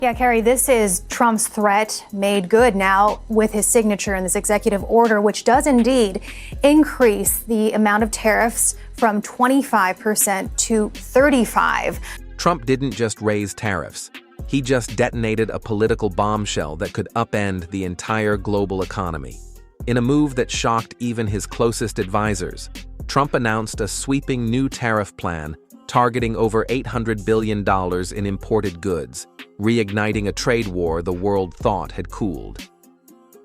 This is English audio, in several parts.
Yeah, Carrie, this is Trump's threat made good now with his signature in this executive order, which does indeed increase the amount of tariffs from 25% to 35%. Trump didn't just raise tariffs. He just detonated a political bombshell that could upend the entire global economy. In a move that shocked even his closest advisors, Trump announced a sweeping new tariff plan targeting over $800 billion in imported goods, reigniting a trade war the world thought had cooled.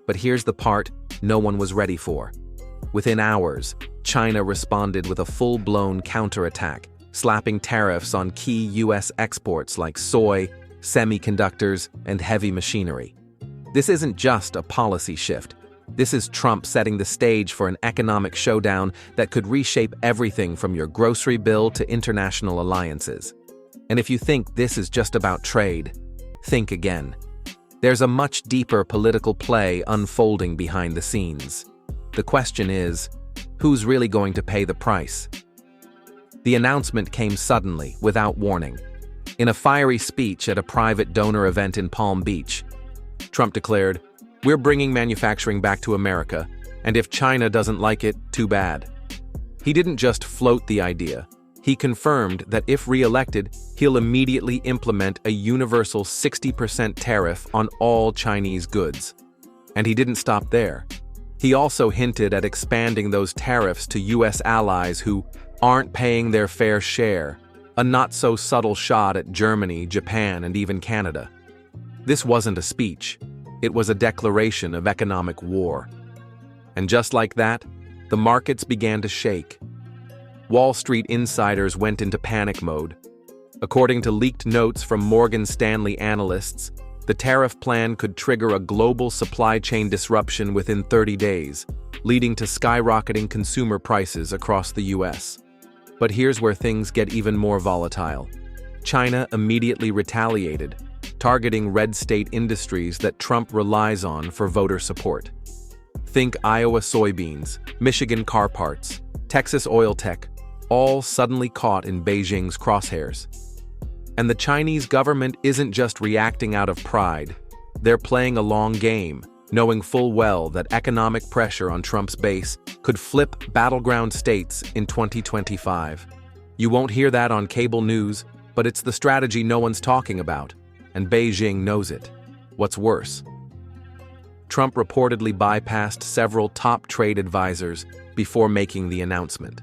But here's the part no one was ready for. Within hours, China responded with a full-blown counterattack, slapping tariffs on key U.S. exports like soy, semiconductors, and heavy machinery. This isn't just a policy shift. This is Trump setting the stage for an economic showdown that could reshape everything from your grocery bill to international alliances. And if you think this is just about trade, think again. There's a much deeper political play unfolding behind the scenes. The question is, who's really going to pay the price? The announcement came suddenly, without warning. In a fiery speech at a private donor event in Palm Beach, Trump declared, "We're bringing manufacturing back to America, and if China doesn't like it, too bad." He didn't just float the idea. He confirmed that if re-elected, he'll immediately implement a universal 60% tariff on all Chinese goods. And he didn't stop there. He also hinted at expanding those tariffs to U.S. allies who aren't paying their fair share, a not-so-subtle shot at Germany, Japan, and even Canada. This wasn't a speech. It was a declaration of economic war. And just like that, the markets began to shake. Wall Street insiders went into panic mode. According to leaked notes from Morgan Stanley analysts, the tariff plan could trigger a global supply chain disruption within 30 days, leading to skyrocketing consumer prices across the U.S. But here's where things get even more volatile. China immediately retaliated, targeting red state industries that Trump relies on for voter support. Think Iowa soybeans, Michigan car parts, Texas oil tech, all suddenly caught in Beijing's crosshairs. And the Chinese government isn't just reacting out of pride. They're playing a long game, knowing full well that economic pressure on Trump's base could flip battleground states in 2025. You won't hear that on cable news, but it's the strategy no one's talking about, and Beijing knows it. What's worse? Trump reportedly bypassed several top trade advisors before making the announcement.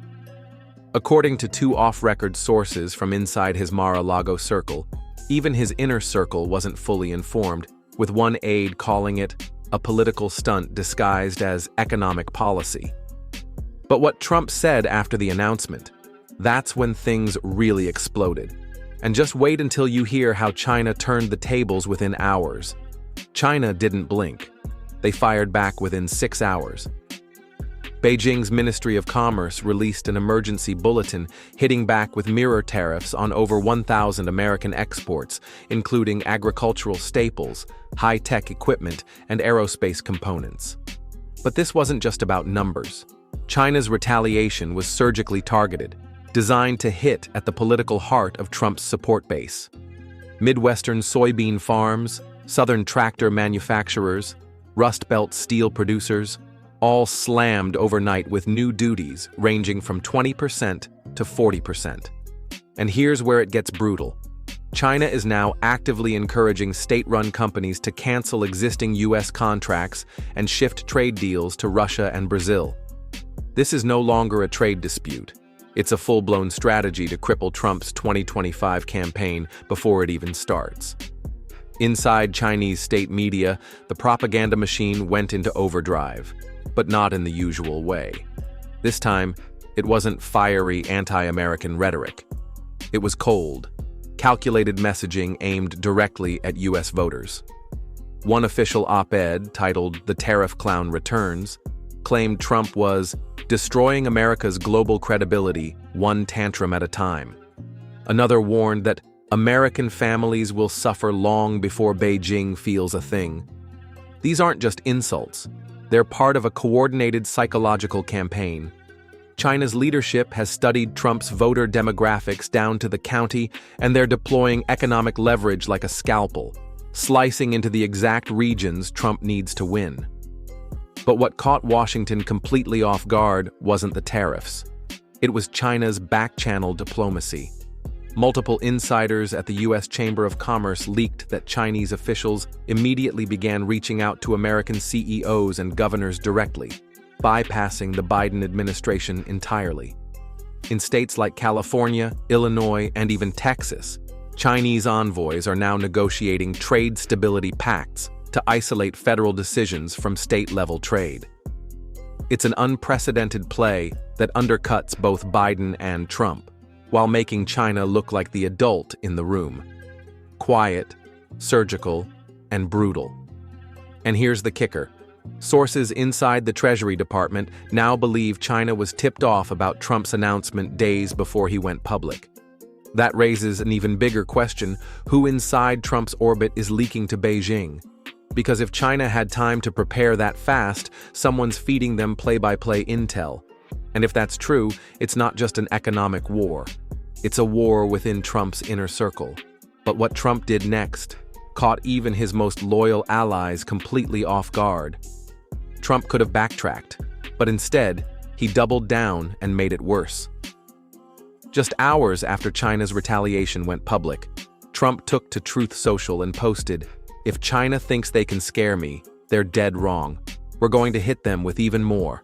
According to two off-record sources from inside his Mar-a-Lago circle, even his inner circle wasn't fully informed, with one aide calling it a political stunt disguised as economic policy. But what Trump said after the announcement, that's when things really exploded. And just wait until you hear how China turned the tables within hours. China didn't blink. They fired back within 6 hours. Beijing's Ministry of Commerce released an emergency bulletin hitting back with mirror tariffs on over 1,000 American exports, including agricultural staples, high-tech equipment, and aerospace components. But this wasn't just about numbers. China's retaliation was surgically targeted, designed to hit at the political heart of Trump's support base. Midwestern soybean farms, Southern tractor manufacturers, Rust Belt steel producers, all slammed overnight with new duties ranging from 20% to 40%. And here's where it gets brutal. China is now actively encouraging state-run companies to cancel existing U.S. contracts and shift trade deals to Russia and Brazil. This is no longer a trade dispute. It's a full-blown strategy to cripple Trump's 2025 campaign before it even starts. Inside Chinese state media, the propaganda machine went into overdrive, but not in the usual way. This time, it wasn't fiery anti-American rhetoric. It was cold, calculated messaging aimed directly at U.S. voters. One official op-ed, titled "The Tariff Clown Returns," claimed Trump was destroying America's global credibility one tantrum at a time. Another warned that American families will suffer long before Beijing feels a thing. These aren't just insults. They're part of a coordinated psychological campaign. China's leadership has studied Trump's voter demographics down to the county, and they're deploying economic leverage like a scalpel. slicing into the exact regions Trump needs to win. But what caught Washington completely off guard wasn't the tariffs. It was China's back-channel diplomacy. Multiple insiders at the U.S. Chamber of Commerce leaked that Chinese officials immediately began reaching out to American CEOs and governors directly, bypassing the Biden administration entirely. In states like California, Illinois, and even Texas, Chinese envoys are now negotiating trade stability pacts to isolate federal decisions from state-level trade. It's an unprecedented play that undercuts both Biden and Trump, while making China look like the adult in the room. Quiet, surgical, and brutal. And here's the kicker. Sources inside the Treasury Department now believe China was tipped off about Trump's announcement days before he went public. That raises an even bigger question: who inside Trump's orbit is leaking to Beijing? Because if China had time to prepare that fast, someone's feeding them play-by-play intel. And if that's true, it's not just an economic war. It's a war within Trump's inner circle. But what Trump did next caught even his most loyal allies completely off guard. Trump could have backtracked, but instead, he doubled down and made it worse. Just hours after China's retaliation went public, Trump took to Truth Social and posted, "If China thinks they can scare me, they're dead wrong. We're going to hit them with even more.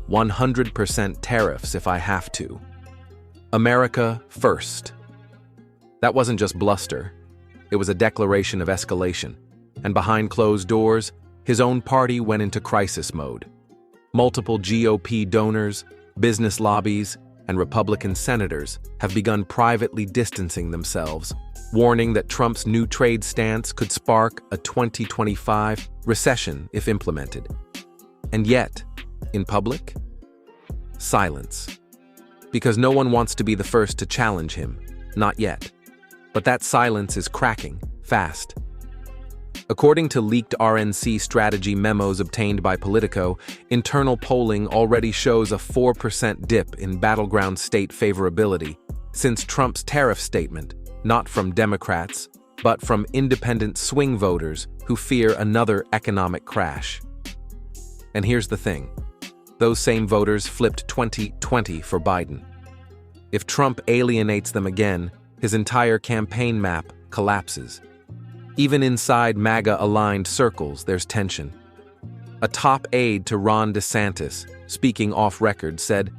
100% tariffs if I have to. America first." That wasn't just bluster. It was a declaration of escalation. And behind closed doors, his own party went into crisis mode. Multiple GOP donors, business lobbies, and Republican senators have begun privately distancing themselves, warning that Trump's new trade stance could spark a 2025 recession if implemented. And yet, in public, silence. Because no one wants to be the first to challenge him, not yet. But that silence is cracking, fast. According to leaked RNC strategy memos obtained by Politico, internal polling already shows a 4% dip in battleground state favorability since Trump's tariff statement, not from Democrats, but from independent swing voters who fear another economic crash. And here's the thing. Those same voters flipped 2020 for Biden. If Trump alienates them again, his entire campaign map collapses. Even inside MAGA-aligned circles, there's tension. A top aide to Ron DeSantis, speaking off-record, said,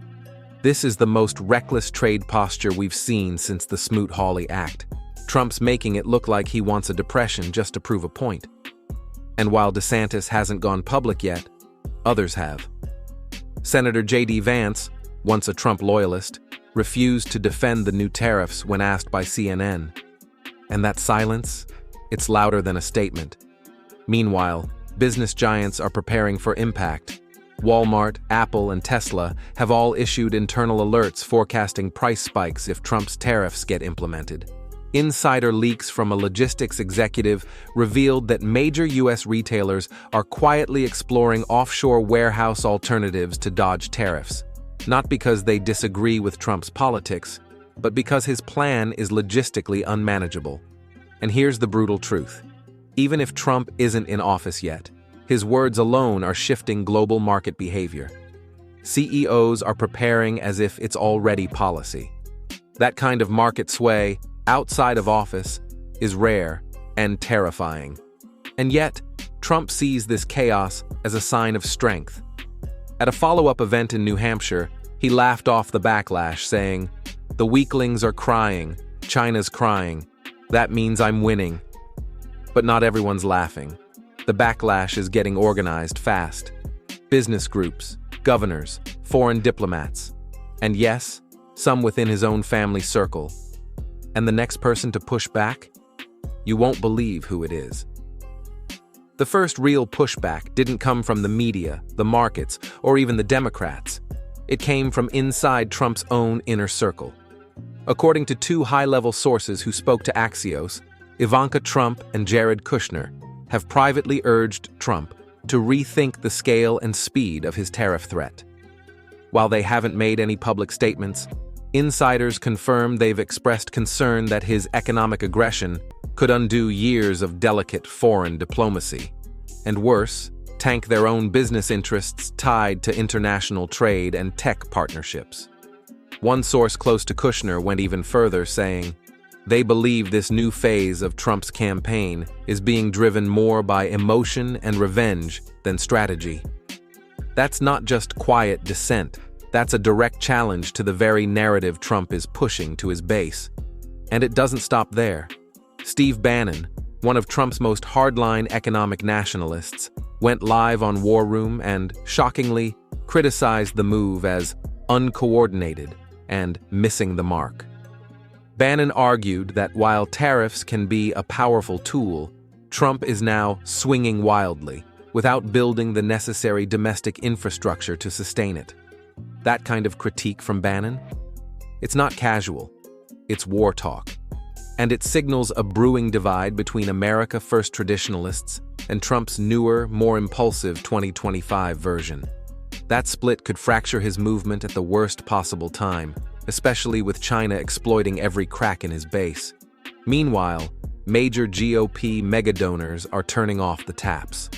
"This is the most reckless trade posture we've seen since the Smoot-Hawley Act. Trump's making it look like he wants a depression just to prove a point." And while DeSantis hasn't gone public yet, others have. Senator J.D. Vance, once a Trump loyalist, refused to defend the new tariffs when asked by CNN. And that silence? It's louder than a statement. Meanwhile, business giants are preparing for impact. Walmart, Apple, and Tesla have all issued internal alerts forecasting price spikes if Trump's tariffs get implemented. Insider leaks from a logistics executive revealed that major U.S. retailers are quietly exploring offshore warehouse alternatives to dodge tariffs, not because they disagree with Trump's politics, but because his plan is logistically unmanageable. And here's the brutal truth. Even if Trump isn't in office yet, his words alone are shifting global market behavior. CEOs are preparing as if it's already policy. That kind of market sway, outside of office, is rare and terrifying. And yet, Trump sees this chaos as a sign of strength. At a follow-up event in New Hampshire, he laughed off the backlash, saying, "The weaklings are crying, China's crying. That means I'm winning." But not everyone's laughing. The backlash is getting organized fast. Business groups, governors, foreign diplomats, and yes, some within his own family circle. And the next person to push back? You won't believe who it is. The first real pushback didn't come from the media, the markets, or even the Democrats. It came from inside Trump's own inner circle. According to two high-level sources who spoke to Axios, Ivanka Trump and Jared Kushner have privately urged Trump to rethink the scale and speed of his tariff threat. While they haven't made any public statements, insiders confirm they've expressed concern that his economic aggression could undo years of delicate foreign diplomacy, and worse, tank their own business interests tied to international trade and tech partnerships. One source close to Kushner went even further, saying, they believe this new phase of Trump's campaign is being driven more by emotion and revenge than strategy. That's not just quiet dissent, that's a direct challenge to the very narrative Trump is pushing to his base. And it doesn't stop there. Steve Bannon, one of Trump's most hardline economic nationalists, went live on War Room and, shockingly, criticized the move as uncoordinated and missing the mark. Bannon argued that while tariffs can be a powerful tool, Trump is now swinging wildly, without building the necessary domestic infrastructure to sustain it. That kind of critique from Bannon? It's not casual. It's war talk. And it signals a brewing divide between America First traditionalists and Trump's newer, more impulsive 2025 version. That split could fracture his movement at the worst possible time, especially with China exploiting every crack in his base. Meanwhile, major GOP megadonors are turning off the taps.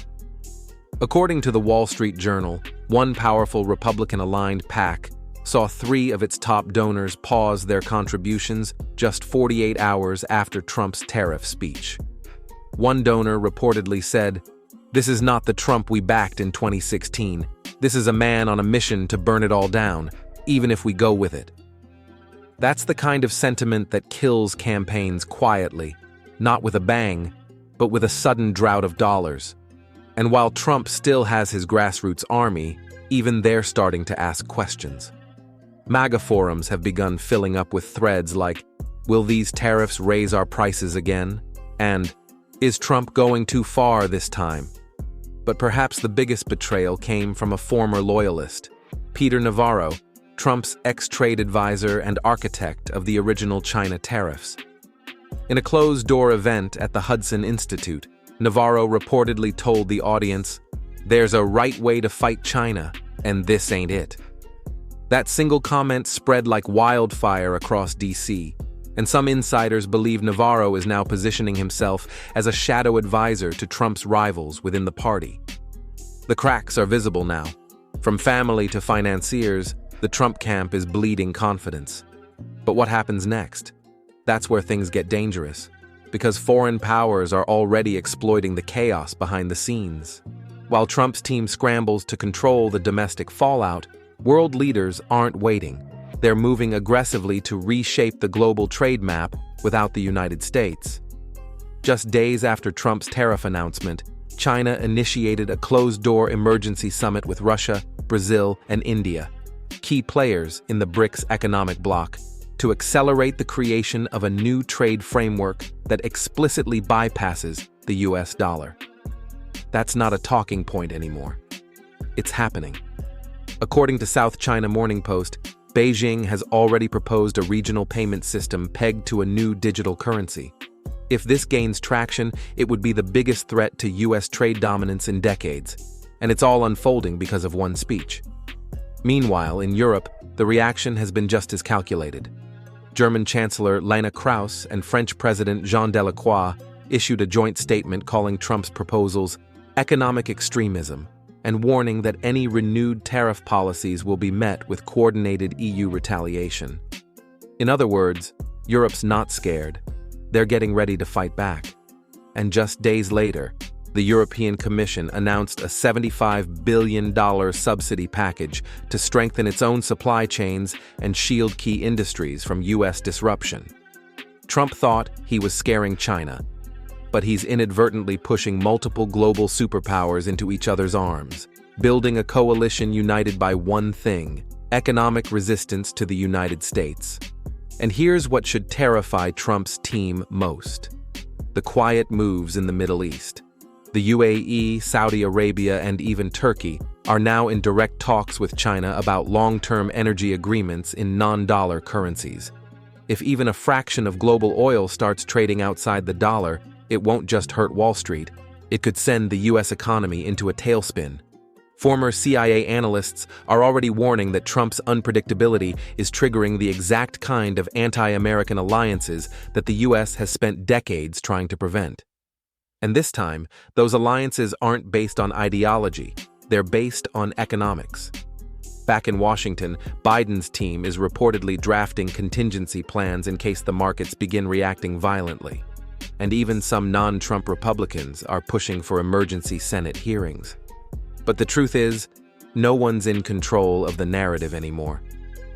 According to the Wall Street Journal, one powerful Republican-aligned PAC saw 3 of its top donors pause their contributions just 48 hours after Trump's tariff speech. One donor reportedly said, "This is not the Trump we backed in 2016. This is a man on a mission to burn it all down, even if we go with it." That's the kind of sentiment that kills campaigns quietly, not with a bang, but with a sudden drought of dollars. And while Trump still has his grassroots army, even they're starting to ask questions. MAGA forums have begun filling up with threads like, "Will these tariffs raise our prices again?" and "Is Trump going too far this time?" But perhaps the biggest betrayal came from a former loyalist, Peter Navarro, Trump's ex-trade advisor and architect of the original China tariffs. In a closed-door event at the Hudson Institute, Navarro reportedly told the audience, "There's a right way to fight China, and this ain't it." That single comment spread like wildfire across D.C., and some insiders believe Navarro is now positioning himself as a shadow advisor to Trump's rivals within the party. The cracks are visible now. From family to financiers, the Trump camp is bleeding confidence. But what happens next? That's where things get dangerous, because foreign powers are already exploiting the chaos behind the scenes. While Trump's team scrambles to control the domestic fallout, world leaders aren't waiting. They're moving aggressively to reshape the global trade map without the United States. Just days after Trump's tariff announcement, China initiated a closed-door emergency summit with Russia, Brazil, and India, key players in the BRICS economic bloc, to accelerate the creation of a new trade framework that explicitly bypasses the US dollar. That's not a talking point anymore. It's happening. According to South China Morning Post, Beijing has already proposed a regional payment system pegged to a new digital currency. If this gains traction, it would be the biggest threat to US trade dominance in decades, and it's all unfolding because of one speech. Meanwhile, in Europe, the reaction has been just as calculated. German Chancellor Lena Kraus and French President Jean Delacroix issued a joint statement calling Trump's proposals economic extremism and warning that any renewed tariff policies will be met with coordinated EU retaliation. In other words, Europe's not scared. They're getting ready to fight back. And just days later, the European Commission announced a $75 billion subsidy package to strengthen its own supply chains and shield key industries from US disruption. Trump thought he was scaring China, but he's inadvertently pushing multiple global superpowers into each other's arms, building a coalition united by one thing: economic resistance to the United States. And here's what should terrify Trump's team most: the quiet moves in the Middle East. The UAE, Saudi Arabia, and even Turkey are now in direct talks with China about long-term energy agreements in non-dollar currencies. If even a fraction of global oil starts trading outside the dollar, it won't just hurt Wall Street. It could send the US economy into a tailspin. Former CIA analysts are already warning that Trump's unpredictability is triggering the exact kind of anti-American alliances that the U.S. has spent decades trying to prevent. And this time, those alliances aren't based on ideology, they're based on economics. Back in Washington, Biden's team is reportedly drafting contingency plans in case the markets begin reacting violently. And even some non-Trump Republicans are pushing for emergency Senate hearings. But the truth is, no one's in control of the narrative anymore.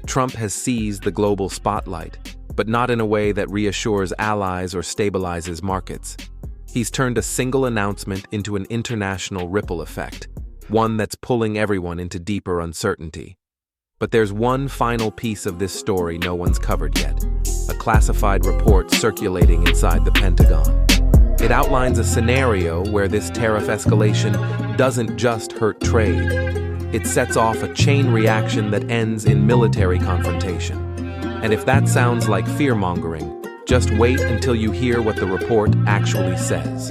Trump has seized the global spotlight, but not in a way that reassures allies or stabilizes markets. He's turned a single announcement into an international ripple effect, one that's pulling everyone into deeper uncertainty. But there's one final piece of this story no one's covered yet, a classified report circulating inside the Pentagon. It outlines a scenario where this tariff escalation doesn't just hurt trade. It sets off a chain reaction that ends in military confrontation. And if that sounds like fear-mongering, just wait until you hear what the report actually says.